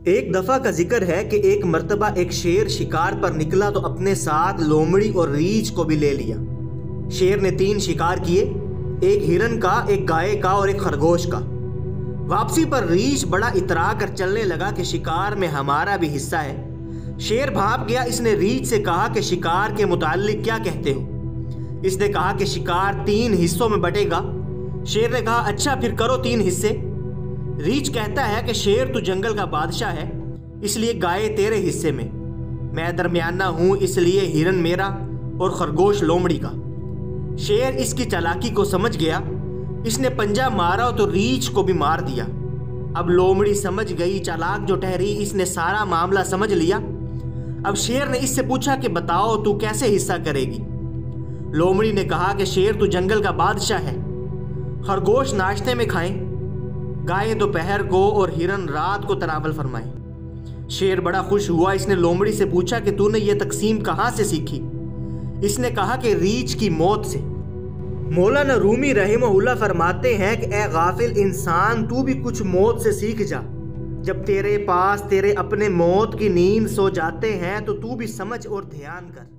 ایک دفعہ کا ذکر ہے کہ ایک مرتبہ ایک شیر شکار پر نکلا تو اپنے ساتھ لومڑی اور ریچھ کو بھی لے لیا۔ شیر نے 3 شکار کیے، ایک ہرن کا، ایک گائے کا اور ایک خرگوش کا۔ واپسی پر ریچھ بڑا اترا کر چلنے لگا کہ شکار میں ہمارا بھی حصہ ہے۔ شیر بھاگ گیا۔ اس نے ریچھ سے کہا کہ شکار کے متعلق کیا کہتے ہو؟ اس نے کہا کہ شکار 3 حصوں میں بٹے گا۔ شیر نے کہا اچھا پھر کرو 3 حصے۔ ریچھ کہتا ہے کہ شیر تو جنگل کا بادشاہ ہے، اس لیے گائے تیرے حصے میں درمیانہ ہوں، اس لیے ہرن میرا اور خرگوش لومڑی کا۔ شیر اس کی چالاکی کو سمجھ گیا، اس نے پنجہ مارا تو ریچھ کو بھی مار دیا۔ اب لومڑی سمجھ گئی، چالاک جو ٹھہری، اس نے سارا معاملہ سمجھ لیا۔ اب شیر نے اس سے پوچھا کہ بتاؤ تو کیسے حصہ کرے گی؟ لومڑی نے کہا کہ شیر تو جنگل کا بادشاہ ہے، خرگوش ناشتے میں کھائیں، گائے دوپہر کو اور ہرن رات کو تناول فرمائیں۔ شیر بڑا خوش ہوا۔ اس نے لومڑی سے پوچھا کہ تو نے یہ تقسیم کہاں سے سیکھی؟ اس نے کہا کہ ریچھ کی موت سے۔ مولانا رومی رحمہ اللہ فرماتے ہیں کہ اے غافل انسان، تو بھی کچھ موت سے سیکھ جا۔ جب تیرے پاس تیرے اپنے موت کی نیند سو جاتے ہیں تو بھی سمجھ اور دھیان کر۔